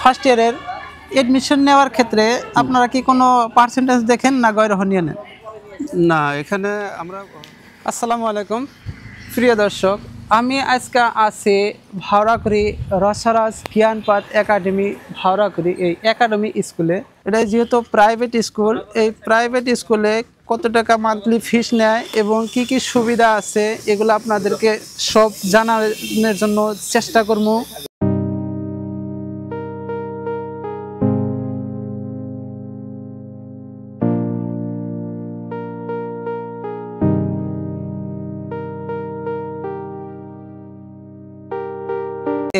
First ইয়ারের admission নেওয়ার ক্ষেত্রে আপনারা কি কোনো পার্সেন্টেজ দেখেন না গৈরহনীয় নেন? না, এখানে আমরা আসসালামু আলাইকুম প্রিয় দর্শক, আমি আজকে আছি ভাওরাকুড়ি রসরাজ জ্ঞানপাঠ একাডেমি ভাওরাকুড়ি এই একাডেমি স্কুলে। এটা যেহেতু প্রাইভেট স্কুল, এই প্রাইভেট স্কুলে কত টাকা মান্থলি ফিস নেয় এবং কি কি সুবিধা আছে এগুলো আপনাদেরকে সব জানানোর জন্য চেষ্টা করব।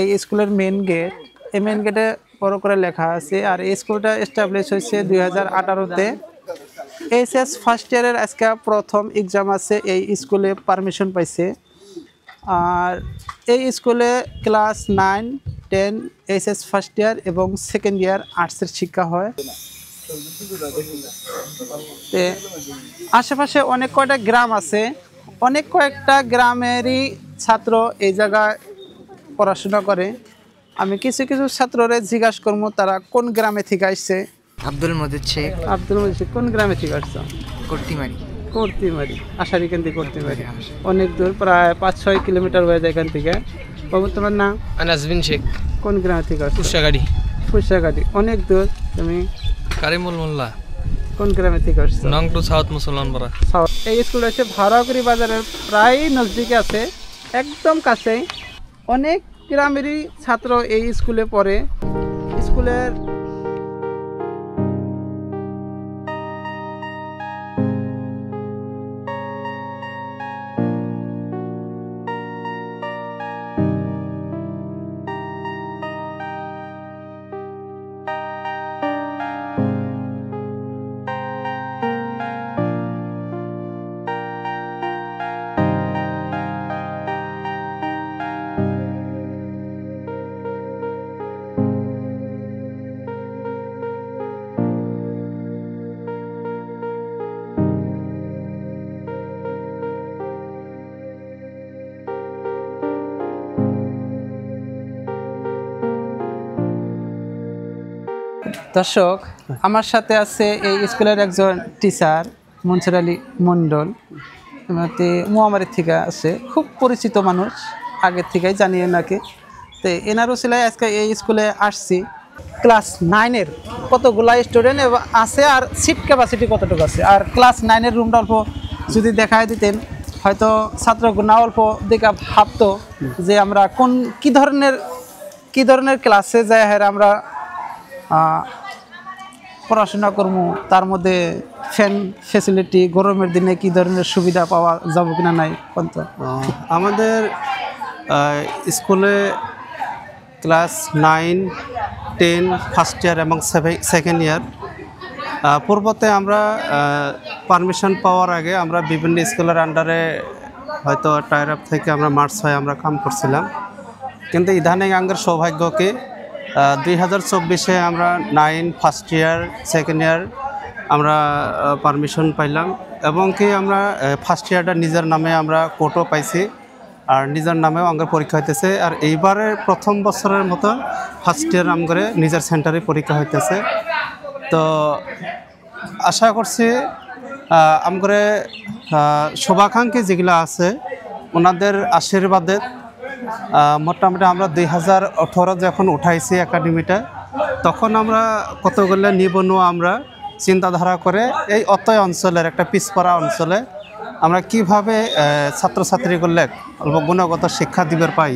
এই স্কুলের মেন গেট, এই মেন গেটে বড় করে লেখা আছে। আর এই স্কুলটা এস্টাবলিশ হয়েছে 2018-তে। এইচএস ফার্স্ট ইয়ারের আজকে প্রথম এক্সাম আছে, এই স্কুলে পারমিশন পাইছে। আর এই স্কুলে ক্লাস 9, 10 এইচএস ফার্স্ট ইয়ার এবং সেকেন্ড ইয়ার আর্টসের শিক্ষা হয়। আশেপাশে অনেক কয়টা গ্রাম আছে, অনেক কয়েকটা গ্রামেরই ছাত্র এই জায়গায় পড়াশোনা করে। আমি কিছু কিছু ছাত্ররে জিজ্ঞাসা করবো তারা কোন গ্রামে থেকে আসছে। আব্দুল মজিদ শেখ। আব্দুল মজিদ শেখ কোন গ্রামে থেকে আসছো? কর্তিমারি। কর্তিমারি, আশারিকান্দি কর্তিমারি, অনেক দূর, প্রায় 5-6 কিলোমিটার হয়ে যায় এখান থেকে। বাবু তোমার নাম? আনাজবিন শেখ। কোন গ্রামে থেকে আসছো? কুশাগাড়ি। কুশাগাড়ি, অনেক দূর। তুমি? কারিমুল মোল্লা। কোন গ্রামে থেকে আসছো? নংটু সাউথ মুসলমানপাড়া। এই স্কুল হচ্ছে ভাওরাকুড়ি বাজারের প্রায় নজদিকে আছে, একদম কাছেই। অনেক গ্রামেরই ছাত্র এই স্কুলে পড়ে। স্কুলের দর্শক, আমার সাথে আছে এই স্কুলের একজন টিচার মনসুর আলী মণ্ডল, মোয়ামারির থেকে আছে, খুব পরিচিত মানুষ, আগের থেকেই জানিয়ে নাকি। তো এনারও ছিলাই আজকে এই স্কুলে আসছি। ক্লাস 9-এর কতগুলা স্টুডেন্ট আছে আর সিট ক্যাপাসিটি কতটুকু আছে, আর ক্লাস 9-এর রুমটা অল্প যদি দেখায় দিতেন হয়তো ছাত্রগুনা অল্প দেখা ভাবতো যে আমরা কি ধরনের ক্লাসে যাই হ্যাঁ আমরা পড়াশোনা করবো, তার মধ্যে ফ্যান ফ্যাসিলিটি গরমের দিনে কি ধরনের সুবিধা পাওয়া যাবে কিনা নাই পর্যন্ত। আমাদের স্কুলে ক্লাস 9, 10 ফার্স্ট ইয়ার এবং সেকেন্ড ইয়ার পূর্বতে আমরা পারমিশন পাওয়ার আগে আমরা বিভিন্ন স্কুলের আন্ডারে হয়তো টায়ার আপ থেকে আমরা মার্চ হয়ে আমরা কাম করছিলাম। কিন্তু ইদানিং আঙ্গের সৌভাগ্যকে 2024-এ আমরা 9 ফার্স্ট ইয়ার সেকেন্ড ইয়ার আমরা পারমিশন পাইলাম এবং কি আমরা ফার্স্ট ইয়ারটা নিজের নামে আমরা কোর্টও পাইছি আর নিজের নামেও আঙ্গের পরীক্ষা হইতেছে। আর এইবারে প্রথম বছরের মতো ফার্স্ট ইয়ার আমগরে নিজের সেন্টারে পরীক্ষা হইতেছে। তো আশা করছি আমগরে শুভাকাঙ্ক্ষী যেগুলো আছে ওনাদের আশীর্বাদে মোটামুটি আমরা 2018 যখন উঠাইছি একাডেমিটা, তখন আমরা কতগুলো নিবন্ধ আমরা চিন্তাধারা করে এই অতয় অঞ্চলের একটা পিছপড়া অঞ্চলে আমরা কিভাবে ছাত্রছাত্রীগুলো অল্প গুণগত শিক্ষা দিবার পাই,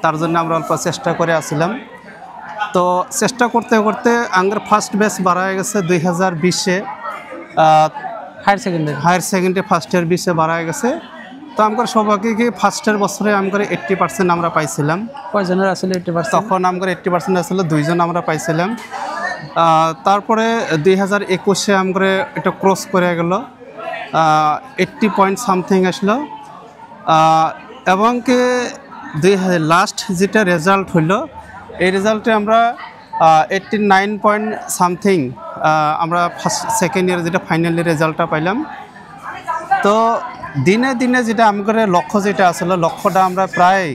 তার জন্য আমরা অল্প চেষ্টা করে আসছিলাম। তো চেষ্টা করতে করতে আঙ্গের ফার্স্ট ব্যাচ বাড়া গেছে 2020-এ, হায়ার সেকেন্ডারি ফার্স্ট ইয়ার 20-এ বাড়া গেছে। তো আমার সবাইকে কি ফার্স্টের বছরে আমার 80% আমরা পাইছিলাম। কয়জনের আসলে 80%? তখন আমার 80% আসলে 2 জন আমরা পাইছিলাম। তারপরে 2021-এ আমরা এটা ক্রস করে গেল, 80 পয়েন্ট সামথিং আসলো। এবং কি লাস্ট যেটা রেজাল্ট হইল, এই রেজাল্টে আমরা 89 পয়েন্ট সামথিং আমরা ফার্স্ট সেকেন্ড ইয়ার যেটা ফাইনালি রেজাল্টটা পাইলাম। তো দিনে দিনে যেটা আমাদের লক্ষ্য যেটা আসলে লক্ষ্যটা আমরা প্রায়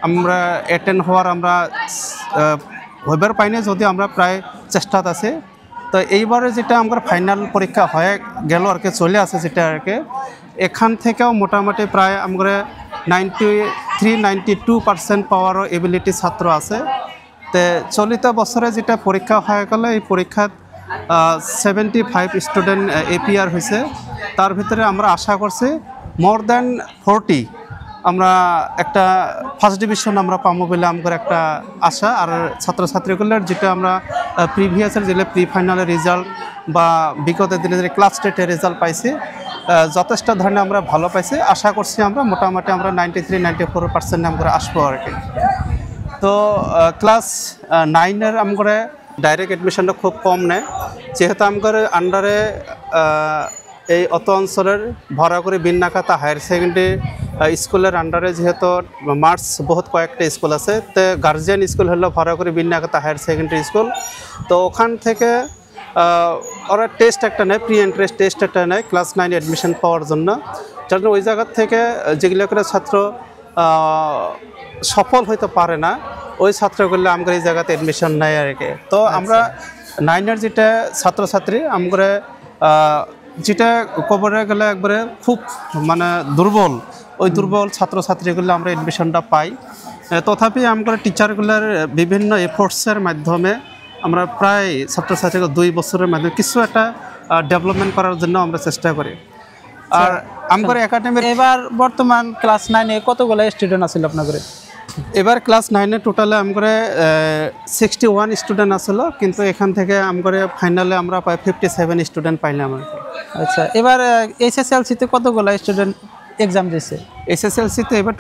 আমরা অ্যাটেন্ড হওয়ার আমরা হইবার পাইনি যদি আমরা প্রায় চেষ্টাত আছে। তো এইবারে যেটা আমরা ফাইনাল পরীক্ষা হয়ে গেল আর কি, চলে আসে যেটা আর কি, এখান থেকেও মোটামুটি প্রায় আমরা 93-92% পাওয়ারও এবিলিটি ছাত্র আছে। তো চলিত বছরে যেটা পরীক্ষা হয়ে গেল, এই পরীক্ষাত 75 স্টুডেন্ট এপিআর হয়েছে। তার ভিতরে আমরা আশা করছি মোর দ্যান 40 আমরা একটা ফার্স্ট ডিভিশন আমরা পাবো বলে আমার একটা আশা। আর ছাত্রছাত্রীগুলোর যেটা আমরা প্রিভিয়াসের যেগুলো প্রি ফাইনালের রেজাল্ট বা বিগত দিনে যে ক্লাস টেটের রেজাল্ট পাইছি, যথেষ্ট ধরনের আমরা ভালো পাইছি। আশা করছি আমরা মোটামুটি আমরা 93-94% আমরা আসবো আর কি। তো ক্লাস 9-এর আমরা ডাইরেক্ট অ্যাডমিশনটা খুব কম নেয়, যেহেতু আমার আন্ডারে এই অত অঞ্চলের ভরা করে বিন্নাকাতা হায়ার সেকেন্ডারি স্কুলের আন্ডারে যেহেতু মার্কস বহুত কয়েকটা স্কুল আছে, তো গার্জিয়ান স্কুল হলো ভরা করে বিন্নাকাতা হায়ার সেকেন্ডারি স্কুল। তো ওখান থেকে ওরা টেস্ট একটা নেয়, প্রি এন্ট্রেন্স টেস্ট একটা নেয় ক্লাস 9 অ্যাডমিশন পাওয়ার জন্য। যার জন্য ওই জায়গার থেকে যেগুলো করে ছাত্র সফল হইতে পারে না, ওই ছাত্রগুলো আমরা এই জায়গাতে অ্যাডমিশন নেয় আর কি। তো আমরা 9-এর যেটা ছাত্রছাত্রী আমরা যেটা কবরে গেলে একবারে খুব মানে দুর্বল, ওই দুর্বল ছাত্রছাত্রীগুলো আমরা অ্যাডমিশনটা পাই। তথাপি আমরা টিচারগুলোর বিভিন্ন এফোর্টসের মাধ্যমে আমরা প্রায় ছাত্রছাত্রীকে 2 বছরের মাধ্যমে কিছু একটা ডেভেলপমেন্ট করার জন্য আমরা চেষ্টা করি। আর আমার একাডেমির এবার বর্তমান ক্লাস 9-এ কতগুলো স্টুডেন্ট আছিল আপনাদের? এবার ক্লাস 9-এ টোটালে আমরা 61 স্টুডেন্ট আসলো, কিন্তু এখান থেকে আমরা ফাইনালে আমরা 57 স্টুডেন্ট পাইলাম আর কি। আচ্ছা, এবার এসএসএলসিতে কতগুলো স্টুডেন্ট এক্সাম দিয়েছে? এসএসএলসিতে এবার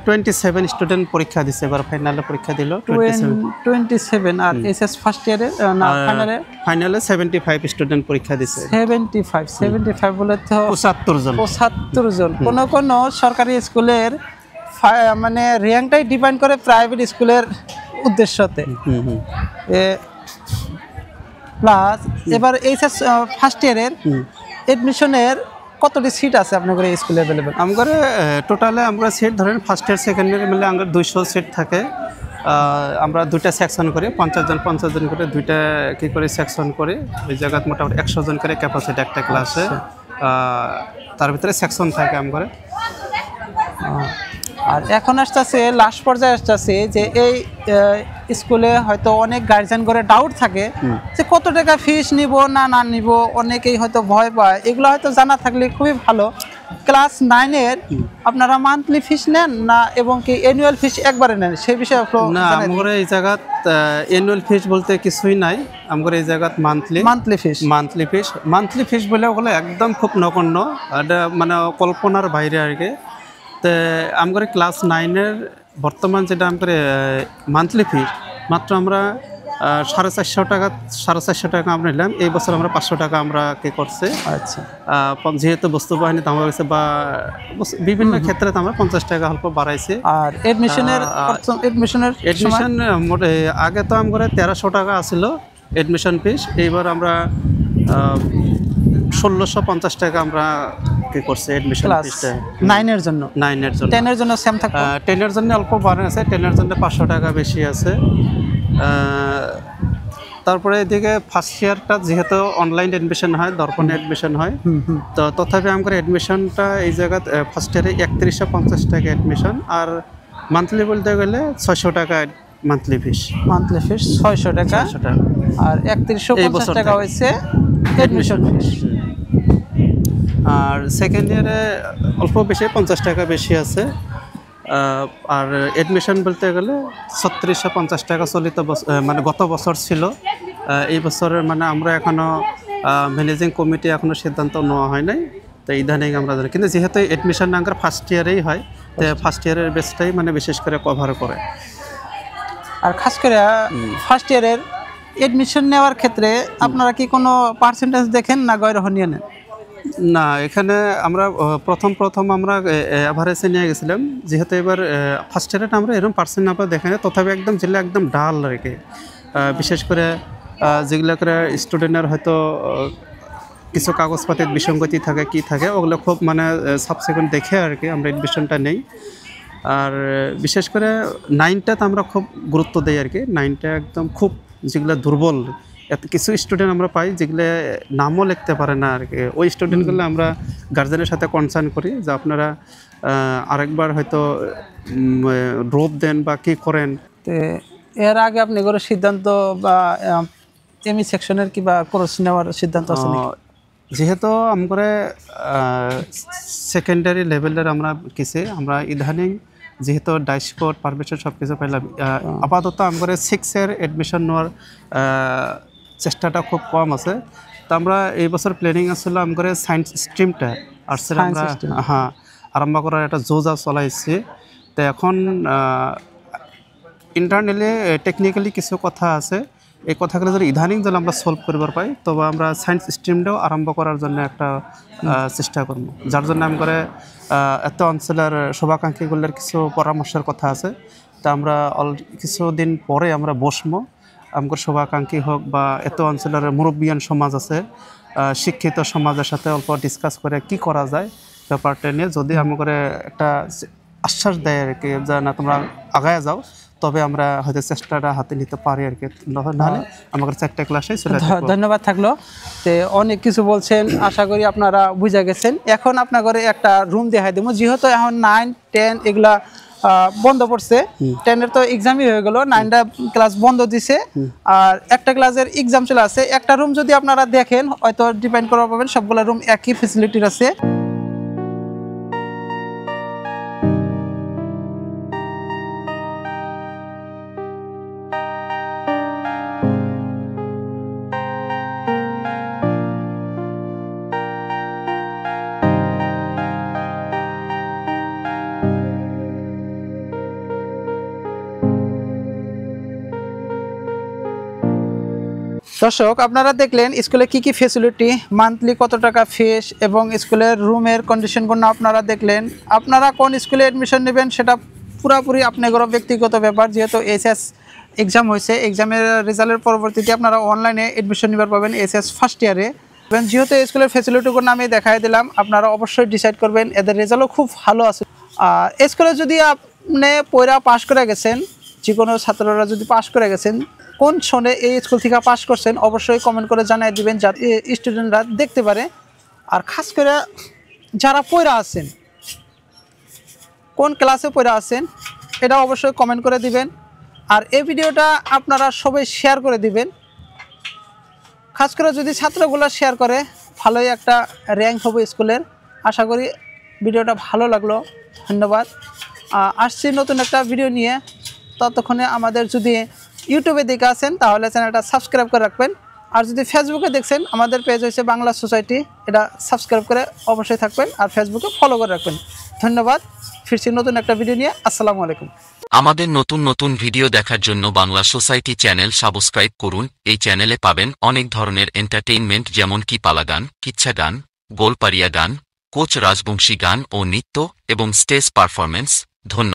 27 স্টুডেন্ট পরীক্ষা দিছে, এবার ফাইনালে পরীক্ষা দিল 27। আর এসএস ফার্স্ট ইয়ারে না ফাইনালে 75 স্টুডেন্ট পরীক্ষা দিছে। 75 বলে তো 75 জন। কোন সরকারি স্কুলের মানে র্যাঙ্কটাই ডিপেন্ড করে প্রাইভেট স্কুলের উদ্দেশ্যতে। প্লাস এবার এইচএস ফার্স্ট ইয়ারের এডমিশনের কতটি সিট আছে আপনাদের এই স্কুলে অ্যাভেলেবল? আমার টোটালে আমরা সিট ধরেন ফার্স্ট ইয়ার সেকেন্ড ইয়ার মিলে আমরা 200 সিট থাকে। আমরা 2টা সেকশন করে 50 জন করে 2টা কি করে সেকশন করে ওই জায়গায় মোটামুটি 100 জন করে ক্যাপাসিটি একটা ক্লাসে, তার ভিতরে সেকশন থাকে আমার। আর এখন আসতেছে লাস্ট পর্যায়ে আসতেছে যে এই স্কুলে হয়তো অনেক গার্জিয়ান করে ডাউট থাকে যে কত টাকা ফিস নিব না নিব, অনেকেই হয়তো ভয় পায়। এগুলো হয়তো জানা থাকলে খুবই ভালো। ক্লাস 9-এর আপনারা মান্থলি ফিস নেন না এবং কি অ্যানুয়াল ফিস একবারে নেন, সেই বিষয়ে না আমরা এই জায়গাত অ্যানুয়াল ফিস বলতে কিছুই নাই। আমরা এই জায়গাত মান্থলি ফিস বলে ওগুলো একদম খুব নগণ্য, এটা মানে কল্পনার বাইরে আর কি। তো আমরা ক্লাস 9-এর বর্তমান যেটা আমরা মান্থলি ফি মাত্র আমরা 450 টাকা আমরা নিলাম। এই বছর আমরা 500 টাকা আমরা কি করছে। আচ্ছা, যেহেতু বস্তু বাহিনী দাম হয়েছে বা বিভিন্ন ক্ষেত্রে আমরা 50 টাকা অল্প বাড়াইছি। আর এডমিশন আগে তো আমরা 1300 টাকা আসছিল এডমিশন ফিস, এইবার আমরা 1650 টাকা আমরা কি করছে এডমিশন ফিসটা 9-এর জন্য। 10-এর জন্য সেম থাকবে। 10-এর জন্য অল্প বাড়ানো আছে, 10-এর জন্য 500 টাকা বেশি আছে। তারপরে এদিকে ফার্স্ট ইয়ারটা যেহেতু অনলাইন অ্যাডমিশন হয়, দর্পণে অ্যাডমিশন হয়, তো তথাপি আমরা অ্যাডমিশনটা এই জায়গায় ফার্স্ট ইয়ারে 3150 টাকা অ্যাডমিশন, আর মান্থলি বলতে গেলে 600 টাকা মান্থলি ফিস 600 টাকা, আর 3150 টাকা হয়েছে অ্যাডমিশন ফিস। আর সেকেন্ড ইয়ারে অল্প বেশি 50 টাকা বেশি আছে। আর অ্যাডমিশন বলতে গেলে 3650 টাকা চলিত মানে গত বছর ছিল। এই বছরের মানে আমরা এখনও ম্যানেজিং কমিটি এখনও সিদ্ধান্ত নেওয়া হয় নাই, তো ইদানিং আমরা জানি। কিন্তু যেহেতু অ্যাডমিশন আমরা ফার্স্ট ইয়ারেই হয়, তো ফার্স্ট ইয়ারের বেসটাই মানে বিশেষ করে কভার করে। আর খাস করে ফার্স্ট ইয়ারের অ্যাডমিশন নেওয়ার ক্ষেত্রে আপনারা কি কোনো পার্সেন্টেজ দেখেন না গৈরহনীয় নেন? না, এখানে আমরা প্রথম আমরা অ্যাভারেজে নিয়ে গেছিলাম। যেহেতু এবার ফার্স্ট ইয়ারে আমরা এরকম পার্সেন্ট নাম্বার দেখে না, তথাপি একদম যেগুলো একদম ডাল আর কি, বিশেষ করে যেগুলো করে স্টুডেন্টের হয়তো কিছু কাগজপাতির বিসঙ্গতি থাকে কি থাকে, ওগুলো খুব মানে সাবসিকুয়েন্ট দেখে আর কি আমরা এডমিশনটা নেই। আর বিশেষ করে 9টাতে আমরা খুব গুরুত্ব দিই আর কি। 9টা একদম খুব যেগুলো দুর্বল, এত কিছু স্টুডেন্ট আমরা পাই যেগুলো নামও লিখতে পারে না আর কি। ওই স্টুডেন্টগুলো আমরা গার্জেনের সাথে কনসার্ন করি যে আপনারা আরেকবার হয়তো ড্রপ দেন বা কী করেন। তো এর আগে আপনি কোনো সিদ্ধান্ত বা এমই সেকশনের কিবা কোর্স নেওয়ার সিদ্ধান্ত আছে নাকি? যেহেতু আমরা সেকেন্ডারি লেভেলের আমরা আমরা ইদানিং যেহেতু ডাইসকোড পারমিশন সব কিছু পাইলাম, আপাতত আমরা 6-এর অ্যাডমিশন নেওয়ার চেষ্টাটা খুব কম আছে। তো আমরা এই বছর প্ল্যানিং আসলে আমরা সায়েন্স স্ট্রিমটা আর্টসের আমরা আরম্ভ করার একটা জোজা চলাইছি। তো এখন ইন্টারনালি টেকনিক্যালি কিছু কথা আছে, এই কথাগুলো যদি ইদানিং যদি আমরা সলভ করবার পাই তবে আমরা সায়েন্স স্ট্রিমটাও আরম্ভ করার জন্য একটা চেষ্টা করব। যার জন্য আমি করে এত অঞ্চলের শুভাকাঙ্ক্ষীগুলোর কিছু পরামর্শের কথা আছে। তা আমরা কিছুদিন পরে আমরা বসবো, আমার শুভাকাঙ্ক্ষী হোক বা এত অঞ্চলের মুরব্বিয়ান সমাজ আছে, শিক্ষিত সমাজের সাথে অল্প ডিসকাস করে কি করা যায় ব্যাপারটা নিয়ে। যদি আমার একটা আশ্বাস দেয় আর কি যে না তোমরা আগায় যাও, তবে আমরা হয়তো চেষ্টাটা হাতে নিতে পারি আর কি। নাহলে আমাদের 4টা ক্লাসে চলে আসবে। ধন্যবাদ থাকলো। তো অনেক কিছু বলছেন, আশা করি আপনারা বুঝে গেছেন। এখন আপনাদের একটা রুম দেখাই দেবো, যেহেতু এখন 9, 10 এগুলা বন্ধ পড়ছে। 10-এর তো এক্সামই হয়ে গেল, 9টা ক্লাস বন্ধ দিছে, আর একটা ক্লাসের এক্সাম চলে আছে। একটা রুম যদি আপনারা দেখেন হয়তো ডিপেন্ড করা পাবেন, সবগুলো রুম একই ফেসিলিটির আছে। দর্শক, আপনারা দেখলেন স্কুলে কি কি ফ্যাসিলিটি, মান্থলি কত টাকা ফিস এবং স্কুলের রুমের কন্ডিশনগুলো আপনারা দেখলেন। আপনারা কোন স্কুলে অ্যাডমিশন নেবেন সেটা পুরোপুরি আপনাদের ব্যক্তিগত ব্যাপার। যেহেতু এইচএস এক্সাম হয়েছে, এক্সামের রেজাল্টের পরবর্তীতে আপনারা অনলাইনে অ্যাডমিশন নিতে পারবেন এইচএস ফার্স্ট ইয়ারে। যেহেতু স্কুলের ফ্যাসিলিটিগুলো আমি দেখাই দিলাম, আপনারা অবশ্যই ডিসাইড করবেন। এদের রেজাল্টও খুব ভালো আছে। স্কুলে যদি আপনি পড়া পাস করে গেছেন, যে কোনো ছাত্ররা যদি পাস করে গেছেন, কোন সনে এই স্কুল থেকে পাস করছেন অবশ্যই কমেন্ট করে জানিয়ে দিবেন, যাতে স্টুডেন্টরা দেখতে পারে। আর খাস করে যারা পড়া আছেন, কোন ক্লাসে পড়া আছেন এটা অবশ্যই কমেন্ট করে দিবেন। আর এই ভিডিওটা আপনারা সবাই শেয়ার করে দিবেন। খাস করে যদি ছাত্রগুলো শেয়ার করে, ভালোই একটা র্যাঙ্ক হবে স্কুলের। আশা করি ভিডিওটা ভালো লাগলো। ধন্যবাদ। আসছি নতুন একটা ভিডিও নিয়ে। ততক্ষণে আমাদের যদি ইউটিউবে দেখে আসেন তাহলে চ্যানেলটা সাবস্ক্রাইব করে রাখবেন। আর যদি ফেসবুকে দেখছেন, আমাদের পেজ হয়েছে বাংলা সোসাইটি, এটা সাবস্ক্রাইব করে অবশ্যই থাকবেন আর ফেসবুকে ফলো করে রাখবেন। ধন্যবাদ। ফিরছি নতুন একটা ভিডিও নিয়ে। আসসালামু আলাইকুম। আমাদের নতুন নতুন ভিডিও দেখার জন্য বাংলা সোসাইটি চ্যানেল সাবস্ক্রাইব করুন। এই চ্যানেলে পাবেন অনেক ধরনের এন্টারটেইনমেন্ট, যেমন কি পালা গান, কিচ্ছা গান, গোলপারিয়া গান, কোচ রাজবংশী গান ও নৃত্য এবং স্টেজ পারফরমেন্স। ধন্যবাদ।